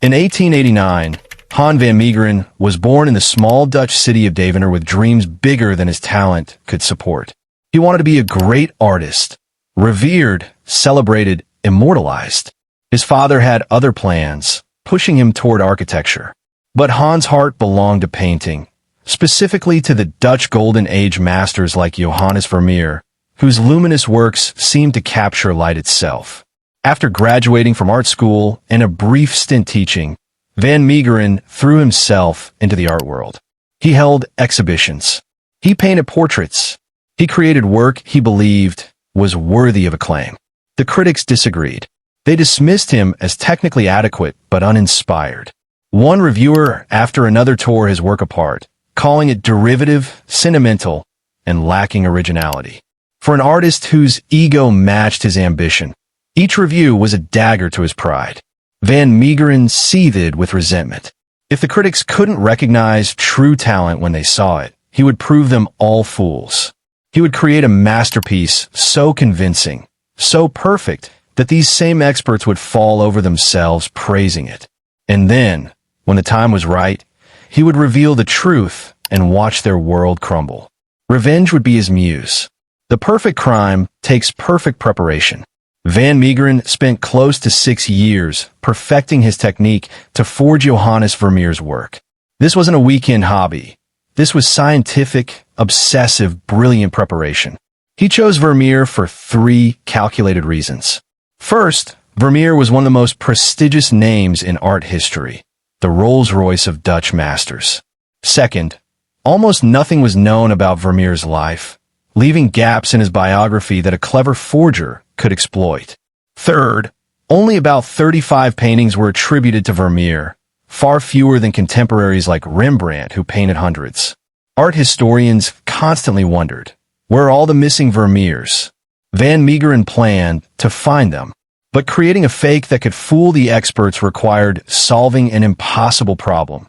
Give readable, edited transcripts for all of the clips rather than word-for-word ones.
In 1889, Han van Meegeren was born in the small Dutch city of Deventer with dreams bigger than his talent could support. He wanted to be a great artist, revered, celebrated, immortalized. His father had other plans, pushing him toward architecture. But Han's heart belonged to painting, specifically to the Dutch Golden Age masters like Johannes Vermeer, whose luminous works seemed to capture light itself. After graduating from art school and a brief stint teaching, Van Meegeren threw himself into the art world. He held exhibitions. He painted portraits. He created work he believed was worthy of acclaim. The critics disagreed. They dismissed him as technically adequate but uninspired. One reviewer after another tore his work apart, calling it derivative, sentimental, and lacking originality. For an artist whose ego matched his ambition, each review was a dagger to his pride. Van Meegeren seethed with resentment. If the critics couldn't recognize true talent when they saw it, he would prove them all fools. He would create a masterpiece so convincing, so perfect, that these same experts would fall over themselves praising it. And then, when the time was right, he would reveal the truth and watch their world crumble. Revenge would be his muse. The perfect crime takes perfect preparation. Van Meegeren spent close to 6 years perfecting his technique to forge Johannes Vermeer's work. This wasn't a weekend hobby. This was scientific, obsessive, brilliant preparation. He chose Vermeer for 3 calculated reasons. First, Vermeer was one of the most prestigious names in art history, the Rolls-Royce of Dutch masters. Second, almost nothing was known about Vermeer's life, leaving gaps in his biography that a clever forger could exploit. Third, only about 35 paintings were attributed to Vermeer, far fewer than contemporaries like Rembrandt, who painted hundreds. Art historians constantly wondered, where are all the missing Vermeers? Van Meegeren planned to find them, but creating a fake that could fool the experts required solving an impossible problem,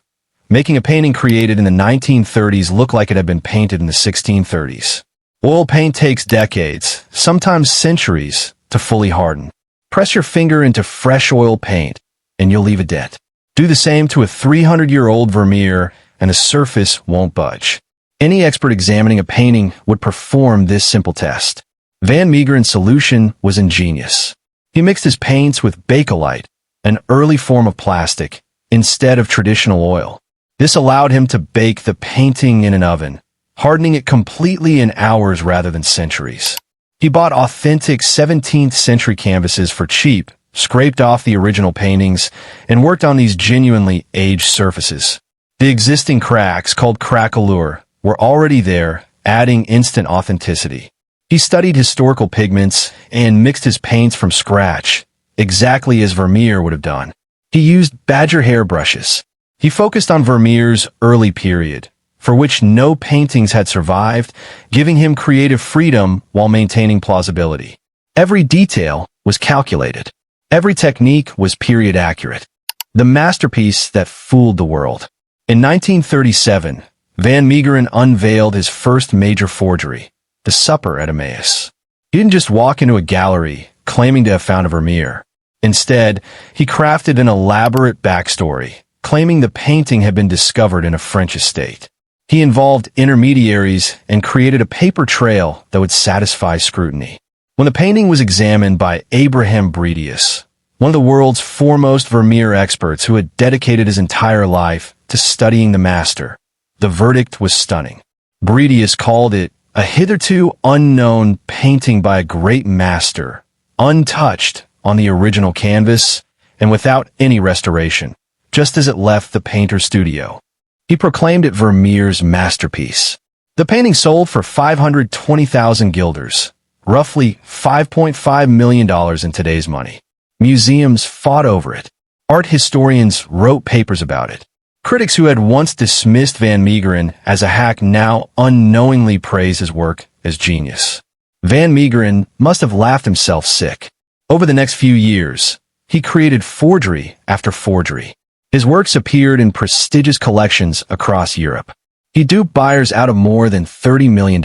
making a painting created in the 1930s look like it had been painted in the 1630s. Oil paint takes decades, sometimes centuries, to fully harden. Press your finger into fresh oil paint, and you'll leave a dent. Do the same to a 300-year-old Vermeer, and the surface won't budge. Any expert examining a painting would perform this simple test. Van Meegeren's solution was ingenious. He mixed his paints with bakelite, an early form of plastic, instead of traditional oil. This allowed him to bake the painting in an oven, hardening it completely in hours rather than centuries. He bought authentic 17th century canvases for cheap, scraped off the original paintings, and worked on these genuinely aged surfaces. The existing cracks, called craquelure, were already there, adding instant authenticity. He studied historical pigments and mixed his paints from scratch, exactly as Vermeer would have done. He used badger hair brushes. He focused on Vermeer's early period, for which no paintings had survived, giving him creative freedom while maintaining plausibility. Every detail was calculated. Every technique was period accurate. The masterpiece that fooled the world. In 1937, Van Meegeren unveiled his first major forgery, The Supper at Emmaus. He didn't just walk into a gallery claiming to have found a Vermeer. Instead, he crafted an elaborate backstory, claiming the painting had been discovered in a French estate. He involved intermediaries and created a paper trail that would satisfy scrutiny. When the painting was examined by Abraham Bredius, one of the world's foremost Vermeer experts who had dedicated his entire life to studying the master, the verdict was stunning. Bredius called it a hitherto unknown painting by a great master, untouched on the original canvas and without any restoration, just as it left the painter's studio. He proclaimed it Vermeer's masterpiece. The painting sold for 520,000 guilders, roughly $5.5 million in today's money. Museums fought over it. Art historians wrote papers about it. Critics who had once dismissed Van Meegeren as a hack now unknowingly praised his work as genius. Van Meegeren must have laughed himself sick. Over the next few years, he created forgery after forgery. His works appeared in prestigious collections across Europe. He duped buyers out of more than $30 million.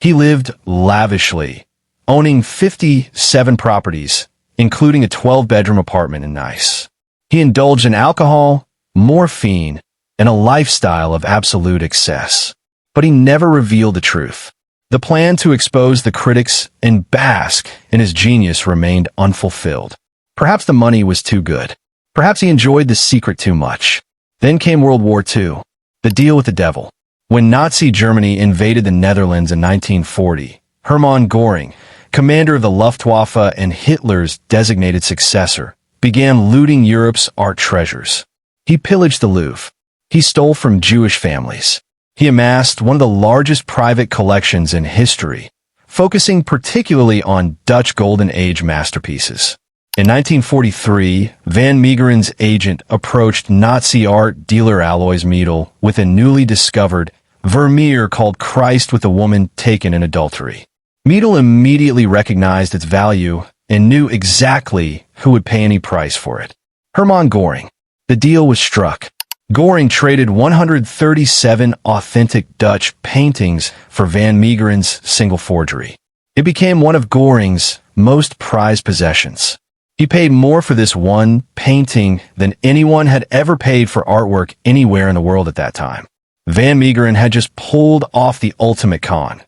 He lived lavishly, owning 57 properties, including a 12-bedroom apartment in Nice. He indulged in alcohol, morphine, and a lifestyle of absolute excess. But he never revealed the truth. The plan to expose the critics and bask in his genius remained unfulfilled. Perhaps the money was too good. Perhaps he enjoyed the secret too much. Then came World War II, the deal with the devil. When Nazi Germany invaded the Netherlands in 1940, Hermann Göring, commander of the Luftwaffe and Hitler's designated successor, began looting Europe's art treasures. He pillaged the Louvre. He stole from Jewish families. He amassed one of the largest private collections in history, focusing particularly on Dutch Golden Age masterpieces. In 1943, Van Meegeren's agent approached Nazi art dealer Alois Miedel with a newly discovered Vermeer called Christ with a Woman Taken in Adultery. Miedel immediately recognized its value and knew exactly who would pay any price for it. Hermann Göring. The deal was struck. Göring traded 137 authentic Dutch paintings for Van Meegeren's single forgery. It became one of Göring's most prized possessions. He paid more for this one painting than anyone had ever paid for artwork anywhere in the world at that time. Van Meegeren had just pulled off the ultimate con,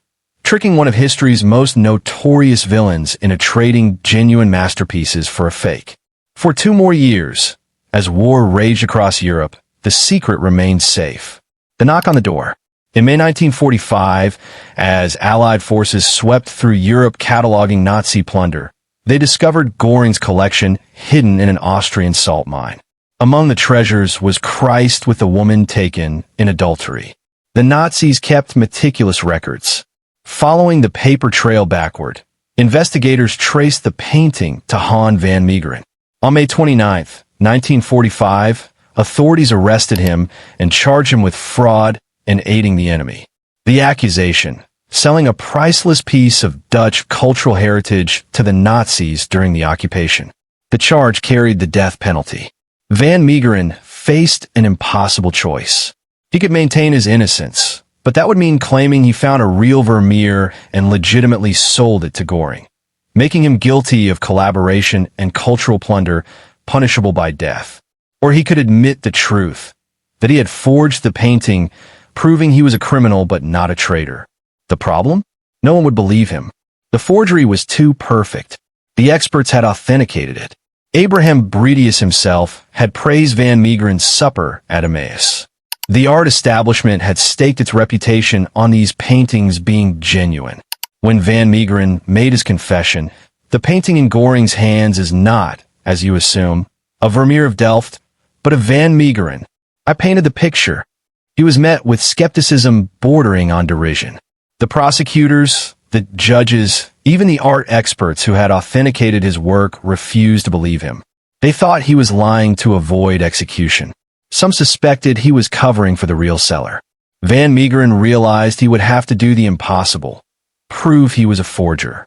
tricking one of history's most notorious villains into trading genuine masterpieces for a fake. For 2 more years, as war raged across Europe, the secret remained safe. The knock on the door. In May 1945, as Allied forces swept through Europe cataloging Nazi plunder, they discovered Göring's collection hidden in an Austrian salt mine. Among the treasures was Christ with a Woman Taken in Adultery. The Nazis kept meticulous records. Following the paper trail backward, investigators traced the painting to Han van Meegeren. On May 29, 1945, authorities arrested him and charged him with fraud and aiding the enemy. The accusation: selling a priceless piece of Dutch cultural heritage to the Nazis during the occupation. The charge carried the death penalty. Van Meegeren faced an impossible choice. He could maintain his innocence, but that would mean claiming he found a real Vermeer and legitimately sold it to Göring, making him guilty of collaboration and cultural plunder, punishable by death. Or he could admit the truth, that he had forged the painting, proving he was a criminal but not a traitor. The problem? No one would believe him. The forgery was too perfect. The experts had authenticated it. Abraham Bredius himself had praised Van Meegeren's supper at Emmaus. The art establishment had staked its reputation on these paintings being genuine. When Van Meegeren made his confession, the painting in Göring's hands is not, as you assume, a Vermeer of Delft, but a Van Meegeren. I painted the picture. He was met with skepticism bordering on derision. The prosecutors, the judges, even the art experts who had authenticated his work refused to believe him. They thought he was lying to avoid execution. Some suspected he was covering for the real seller. Van Meegeren realized he would have to do the impossible: prove he was a forger.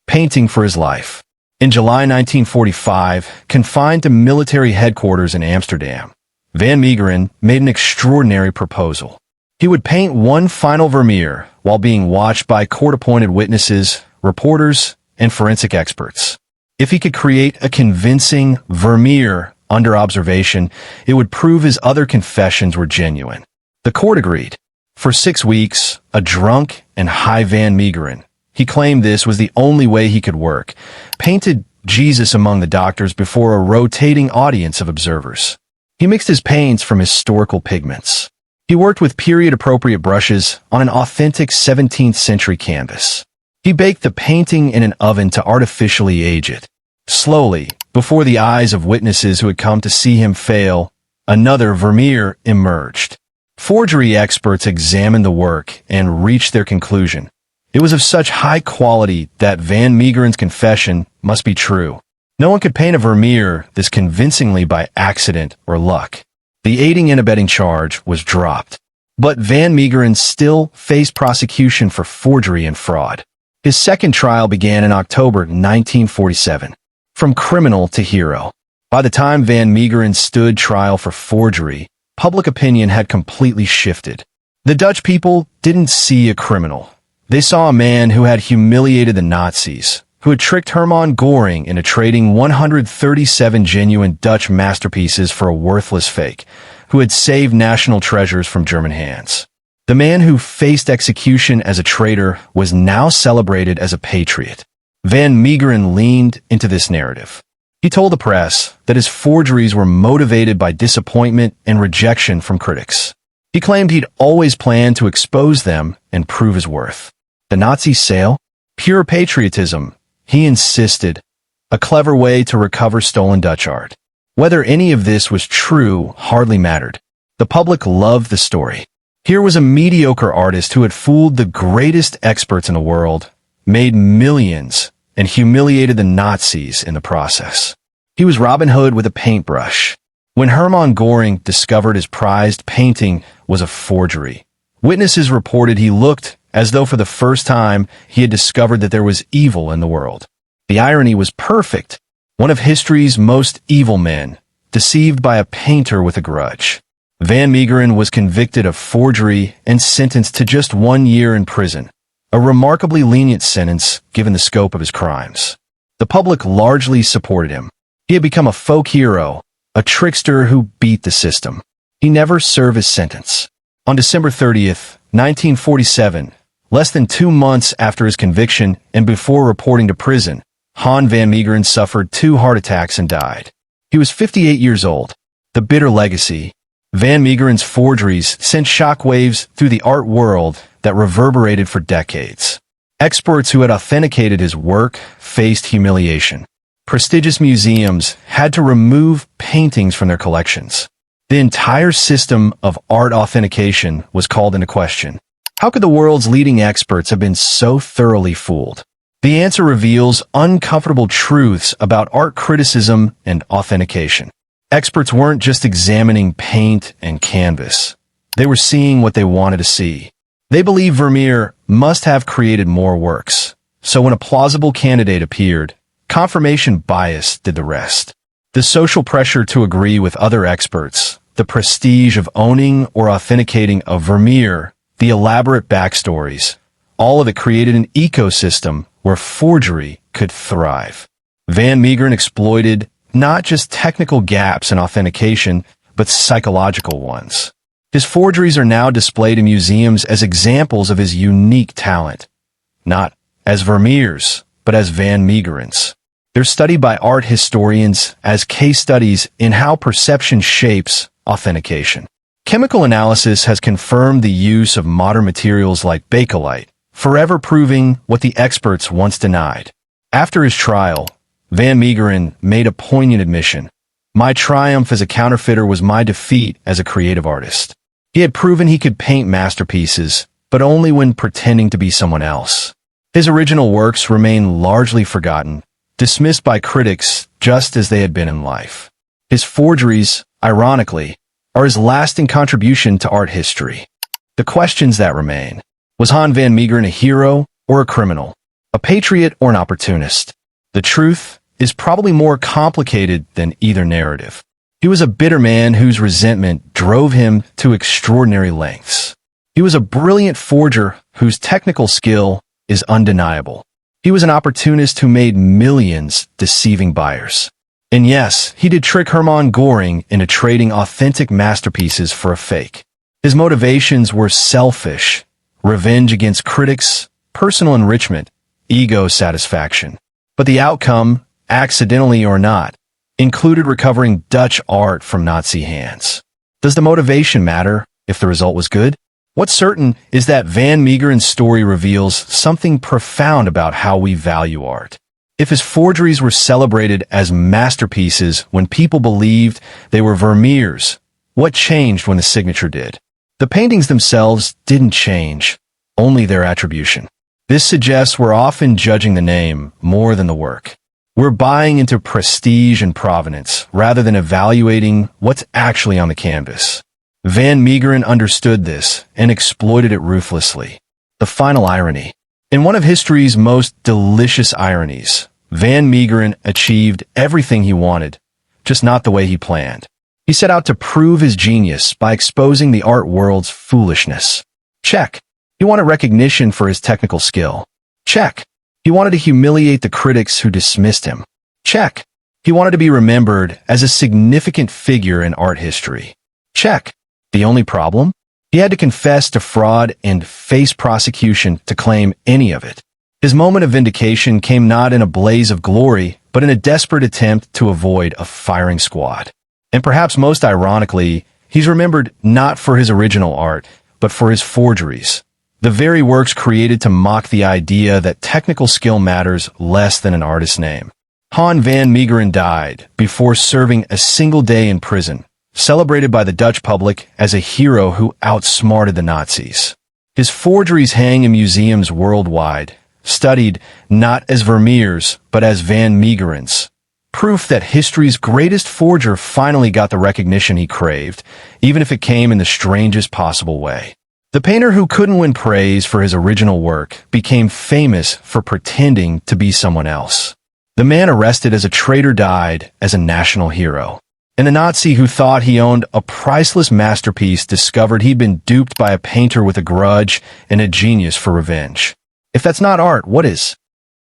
Painting for his life. In July 1945, confined to military headquarters in Amsterdam, Van Meegeren made an extraordinary proposal. He would paint one final Vermeer while being watched by court-appointed witnesses, reporters, and forensic experts. If he could create a convincing Vermeer under observation, it would prove his other confessions were genuine. The court agreed. For 6 weeks, a drunk and high Van Meegeren, he claimed this was the only way he could work, painted Jesus among the doctors before a rotating audience of observers. He mixed his paints from historical pigments. He worked with period-appropriate brushes on an authentic 17th century canvas. He baked the painting in an oven to artificially age it. Slowly, before the eyes of witnesses who had come to see him fail, another Vermeer emerged. Forgery experts examined the work and reached their conclusion. It was of such high quality that Van Meegeren's confession must be true. No one could paint a Vermeer this convincingly by accident or luck. The aiding and abetting charge was dropped. But Van Meegeren still faced prosecution for forgery and fraud. His second trial began in October 1947. From criminal to hero. By the time Van Meegeren stood trial for forgery, public opinion had completely shifted. The Dutch people didn't see a criminal. They saw a man who had humiliated the Nazis, who had tricked Hermann Göring into trading 137 genuine Dutch masterpieces for a worthless fake, who had saved national treasures from German hands. The man who faced execution as a traitor was now celebrated as a patriot. Van Meegeren leaned into this narrative. He told the press that his forgeries were motivated by disappointment and rejection from critics. He claimed he'd always planned to expose them and prove his worth. The Nazi sale? Pure patriotism, he insisted, a clever way to recover stolen Dutch art. Whether any of this was true hardly mattered. The public loved the story. Here was a mediocre artist who had fooled the greatest experts in the world, made millions, and humiliated the Nazis in the process. He was Robin Hood with a paintbrush. When Hermann Göring discovered his prized painting was a forgery, witnesses reported he looked as though for the first time he had discovered that there was evil in the world. The irony was perfect. One of history's most evil men, deceived by a painter with a grudge. Van Meegeren was convicted of forgery and sentenced to just 1 year in prison, a remarkably lenient sentence given the scope of his crimes. The public largely supported him. He had become a folk hero, a trickster who beat the system. He never served his sentence. On December 30th, 1947, less than 2 months after his conviction and before reporting to prison, Han van Meegeren suffered 2 heart attacks and died. He was 58 years old. The bitter legacy. Van Meegeren's forgeries sent shockwaves through the art world that reverberated for decades. Experts who had authenticated his work faced humiliation. Prestigious museums had to remove paintings from their collections. The entire system of art authentication was called into question. How could the world's leading experts have been so thoroughly fooled? The answer reveals uncomfortable truths about art criticism and authentication. Experts weren't just examining paint and canvas. They were seeing what they wanted to see. They believed Vermeer must have created more works. So when a plausible candidate appeared, confirmation bias did the rest. The social pressure to agree with other experts, the prestige of owning or authenticating a Vermeer, the elaborate backstories, all of it created an ecosystem where forgery could thrive. Van Meegeren exploited not just technical gaps in authentication, but psychological ones. His forgeries are now displayed in museums as examples of his unique talent, not as Vermeer's, but as Van Meegeren's. They're studied by art historians as case studies in how perception shapes authentication. Chemical analysis has confirmed the use of modern materials like bakelite, forever proving what the experts once denied. After his trial, Van Meegeren made a poignant admission. My triumph as a counterfeiter was my defeat as a creative artist. He had proven he could paint masterpieces, but only when pretending to be someone else. His original works remain largely forgotten, dismissed by critics just as they had been in life. His forgeries, ironically, are his lasting contribution to art history. The questions that remain: was Han van Meegeren a hero or a criminal? A patriot or an opportunist? The truth is probably more complicated than either narrative. He was a bitter man whose resentment drove him to extraordinary lengths. He was a brilliant forger whose technical skill is undeniable. He was an opportunist who made millions deceiving buyers. And yes, he did trick Hermann Göring into trading authentic masterpieces for a fake. His motivations were selfish, revenge against critics, personal enrichment, ego satisfaction. But the outcome, accidentally or not, included recovering Dutch art from Nazi hands. Does the motivation matter if the result was good? What's certain is that Van Meegeren's story reveals something profound about how we value art. If his forgeries were celebrated as masterpieces when people believed they were Vermeer's, what changed when the signature did? The paintings themselves didn't change, only their attribution. This suggests we're often judging the name more than the work. We're buying into prestige and provenance rather than evaluating what's actually on the canvas. Van Meegeren understood this and exploited it ruthlessly. The final irony. In one of history's most delicious ironies, Van Meegeren achieved everything he wanted, just not the way he planned. He set out to prove his genius by exposing the art world's foolishness. Check. He wanted recognition for his technical skill. Check. He wanted to humiliate the critics who dismissed him. Check. He wanted to be remembered as a significant figure in art history. Check. The only problem? He had to confess to fraud and face prosecution to claim any of it. His moment of vindication came not in a blaze of glory, but in a desperate attempt to avoid a firing squad. And perhaps most ironically, he's remembered not for his original art, but for his forgeries. The very works created to mock the idea that technical skill matters less than an artist's name. Han van Meegeren died before serving a single day in prison, celebrated by the Dutch public as a hero who outsmarted the Nazis. His forgeries hang in museums worldwide, studied not as Vermeer's, but as Van Meegeren's. Proof that history's greatest forger finally got the recognition he craved, even if it came in the strangest possible way. The painter who couldn't win praise for his original work became famous for pretending to be someone else. The man arrested as a traitor died as a national hero. And the Nazi who thought he owned a priceless masterpiece discovered he'd been duped by a painter with a grudge and a genius for revenge. If that's not art, what is?